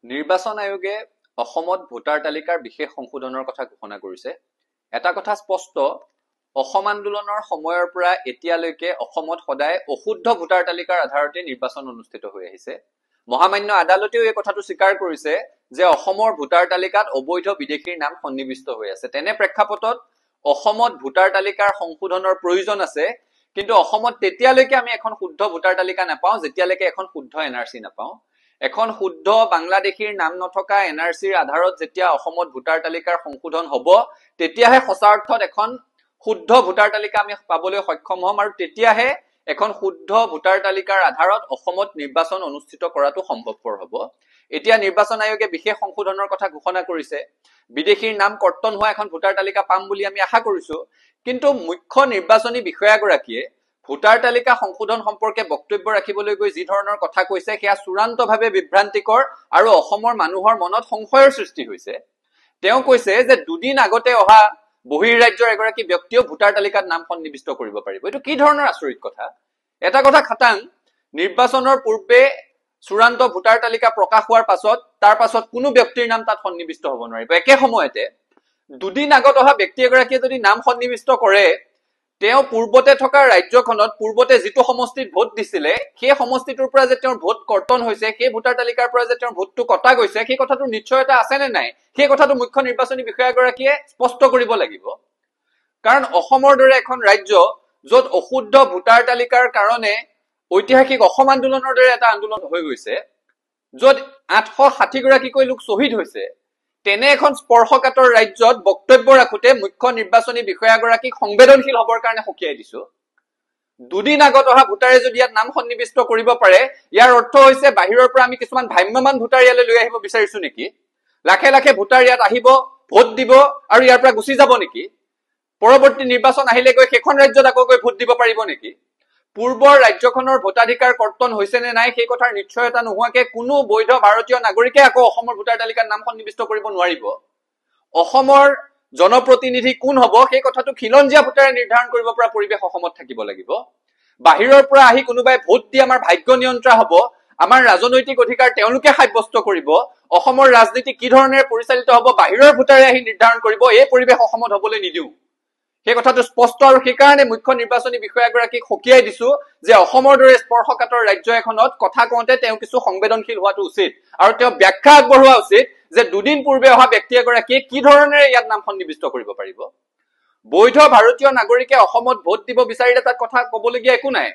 নিৰ্বাচন আয়োগে অসমত ভোটাৰ তালিকাৰ বিশেষ সংশোধনৰ কথা ঘোষণা কৰিছে। এটা কথা স্পষ্ট, অসম আন্দোলনৰ সময়ৰ পৰা এতিয়ালৈকে অসমত সদায় অশুদ্ধ ভোটাৰ তালিকাৰ আধাৰতে নিৰ্বাচন অনুষ্ঠিত হৈ আহিছে। মহামান্য আদালতেও এই কথাটো স্বীকাৰ কৰিছে যে অসমৰ ভোটাৰ তালিকাত অবৈধ বিদেশীৰ নাম সন্নিবিষ্ট হৈ আছে। তেনে প্ৰেক্ষাপটত অসমত ভোটাৰ তালিকাৰ সংশোধনৰ প্ৰয়োজন আছে, কিন্তু অসমত তেতিয়ালৈকে আমি এখন শুদ্ধ ভোটাৰ তালিকা নাপাওঁ যেতিয়ালৈকে এখন শুদ্ধ এনআৰচি নাপাওঁ। এখন শুদ্ধ বাংলাদেশীৰ নাম নথকা এনআৰচিৰ আধাৰত যেতিয়া অসমত ভোটাৰ তালিকাৰ সংশোধন হ'ব, তেতিয়াহে সঁচা অৰ্থত এখন শুদ্ধ ভোটাৰ তালিকা আমি পাবলৈ সক্ষম হ'ম, আৰু তেতিয়াহে এখন শুদ্ধ ভোটাৰ তালিকাৰ আধাৰত অসমত নিৰ্বাচন অনুষ্ঠিত কৰাটো সম্ভৱপৰ হ'ব। এতিয়া নিৰ্বাচন আয়োগে বিশেষ সংশোধনৰ কথা ঘোষণা কৰিছে। বিদেশীৰ নাম কৰ্তন হোৱা এখন ভোটাৰ তালিকা পাম বুলি আমি আশা কৰিছো, কিন্তু মুখ্য নিৰ্বাচনী বিষয়াগৰাকীয়ে ভোটাৰ তালিকা সংশোধন সম্পৰ্কে বক্তব্য ৰাখিবলৈ গৈ যি ধৰণৰ কথা কৈছে সেয়া চূড়ান্তভাৱে বিভ্ৰান্তিকৰ আৰু অসমৰ মানুহৰ মনত সংশয়ৰ সৃষ্টি হৈছে। তেওঁ কৈছে যে দুদিন আগতে অহা বহিঃৰাজ্যৰ এগৰাকী ব্যক্তিও ভোটাৰ তালিকাত নাম সন্নিবিষ্ট কৰিব পাৰিব। এইটো কি ধৰণৰ আচৰিত কথা? এটা কথা খাটাং, নিৰ্বাচনৰ পূৰ্বে চূড়ান্ত ভোটাৰ তালিকা প্ৰকাশ হোৱাৰ পাছত তাৰ পাছত কোনো ব্যক্তিৰ নাম তাত সন্নিবিষ্ট হ'ব নোৱাৰিব। একে সময়তে দুদিন আগত অহা ব্যক্তি এগৰাকীয়ে যদি নাম সন্নিবিষ্ট কৰে, তেওঁ পূৰ্বতে থকা ৰাজ্যখনত পূৰ্বতে যিটো সমষ্টিত ভোট দিছিলে সেই সমষ্টিটোৰ পৰা যে তেওঁৰ ভোট কৰ্তন হৈছে, সেই ভোটাৰ তালিকাৰ পৰা যে তেওঁৰ ভোটটো কটা গৈছে, সেই কথাটো নিশ্চয়তা আছে নে নাই সেই কথাটো মুখ্য নিৰ্বাচনী বিষয়াগৰাকীয়ে স্পষ্ট কৰিব লাগিব। কাৰণ অসমৰ দৰে এখন ৰাজ্য য'ত অশুদ্ধ ভোটাৰ তালিকাৰ কাৰণে ঐতিহাসিক অসম আন্দোলনৰ দৰে এটা আন্দোলন হৈ গৈছে, য'ত 860 গৰাকীকৈ লোক শ্বহীদ হৈছে, তেনে এখন স্পৰ্শকাতৰ ৰাজ্যত বক্তব্য ৰাখোতে মুখ্য নিৰ্বাচনী বিষয়াগৰাকীক সংবেদনশীল হবৰ কাৰণে সকীয়াই দিছো। দুদিন আগত অহা ভোটাৰে যদি ইয়াত নাম সন্নিবিষ্ট কৰিব পাৰে, ইয়াৰ অৰ্থ হৈছে বাহিৰৰ পৰা আমি কিছুমান ভ্ৰাম্যমান ভোটাৰ ইয়ালৈ লৈ আহিব বিচাৰিছো নেকি? লাখে লাখে ভোটাৰ ইয়াত আহিব, ভোট দিব আৰু ইয়াৰ পৰা গুচি যাব নেকি? পৰৱৰ্তী নিৰ্বাচন আহিলে গৈ সেইখন ৰাজ্যত আকৌ গৈ ভোট দিব পাৰিব নেকি? পূৰ্বৰ ৰাজ্যখনৰ ভোটাধিকাৰ কৰ্তন হৈছে নে নাই সেই কথাৰ নিশ্চয়তা নোহোৱাকে কোনো বৈধ ভাৰতীয় নাগৰিকে আকৌ অসমৰ ভোটাৰ তালিকাত নাম সন্নিবিষ্ট কৰিব নোৱাৰিব। অসমৰ জনপ্ৰতিনিধি কোন হ'ব সেই কথাটো খিলঞ্জীয়া ভোটাৰে নিৰ্ধাৰণ কৰিব পৰা পৰিৱেশ অসমত থাকিব লাগিব। বাহিৰৰ পৰা আহি কোনোবাই ভোট দি আমাৰ ভাগ্য নিয়ন্ত্ৰণ হ'ব, আমাৰ ৰাজনৈতিক অধিকাৰ তেওঁলোকে সাব্যস্ত কৰিব, অসমৰ ৰাজনীতি কি ধৰণেৰে পৰিচালিত হ'ব বাহিৰৰ ভোটাৰে আহি নিৰ্ধাৰণ কৰিব, এই পৰিৱেশ অসমত হ'বলৈ নিদিওঁ। সেই কথাটো স্পষ্ট, আৰু সেইকাৰণে মুখ্য নিৰ্বাচনী বিষয়াগৰাকীক সকীয়াই দিছো যে অসমৰ দৰে স্পৰ্শকাতৰ ৰাজ্য এখনত কথা কওঁতে তেওঁ কিছু সংবেদনশীল হোৱাটো উচিত, আৰু তেওঁ ব্যাখ্যা আগবঢ়োৱা উচিত যে দুদিন পূৰ্বে অহা ব্যক্তি এগৰাকীয়ে কি ধৰণেৰে ইয়াত নাম সন্নিবিষ্ট কৰিব পাৰিব। বৈধ ভাৰতীয় নাগৰিকে অসমত ভোট দিব বিচাৰিলে তাত কথা কবলগীয়া একো নাই।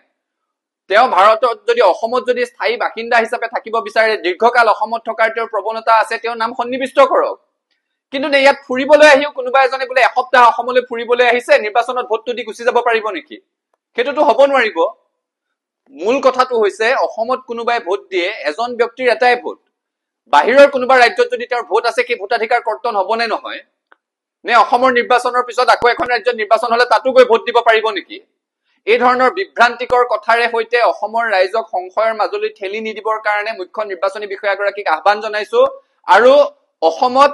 তেওঁ ভাৰতত যদি অসমত যদি স্থায়ী বাসিন্দা হিচাপে থাকিব বিচাৰে, দীৰ্ঘকাল অসমত থকাৰ তেওঁৰ প্ৰৱণতা আছে, তেওঁ নাম সন্নিবিষ্ট কৰক। কিন্তু ইয়াত ফুৰিবলৈ আহিও কোনোবা এজনে বোলে এসপ্তাহ অসমলৈ ফুৰিবলৈ আহিছে, নিৰ্বাচনত ভোটটো দি গুচি যাব পাৰিব নেকি? সেইটোতো হ'ব নোৱাৰিব। মূল কথাটো হৈছে অসমত কোনোবাই ভোট দিয়ে, এজন ব্যক্তিৰ এটাই ভোট। বাহিৰৰ কোনোবা ৰাজ্যত যদি তেওঁৰ ভোট আছে, সেই ভোটাধিকাৰ কৰ্তন হ'ব নে নহয়? নে অসমৰ নিৰ্বাচনৰ পিছত আকৌ এখন ৰাজ্যত নিৰ্বাচন হলে তাতো গৈ ভোট দিব পাৰিব নেকি? এই ধৰণৰ বিভ্ৰান্তিকৰ কথাৰে সৈতে অসমৰ ৰাইজক সংশয়ৰ মাজলৈ ঠেলি নিদিবৰ কাৰণে মুখ্য নিৰ্বাচনী বিষয়াগৰাকীক আহ্বান জনাইছো, আৰু অসমত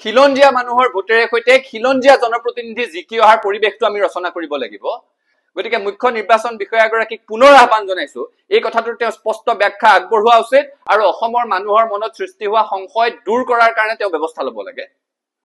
খিলঞ্জীয়া মানুহৰ ভোটেৰে সৈতে খিলঞ্জীয়া জনপ্ৰতিনিধি জিকি অহাৰ পৰিৱেশটো আমি ৰচনা কৰিব লাগিব। গতিকে মুখ্য নিৰ্বাচন বিষয়াগৰাকীক পুনৰ আহ্বান জনাইছো, এই কথাটোৰ তেওঁ স্পষ্ট ব্যাখ্যা আগবঢ়োৱা উচিত, আৰু অসমৰ মানুহৰ মনত সৃষ্টি হোৱা সংশয় দূৰ কৰাৰ কাৰণে তেওঁ ব্যৱস্থা ল'ব লাগে।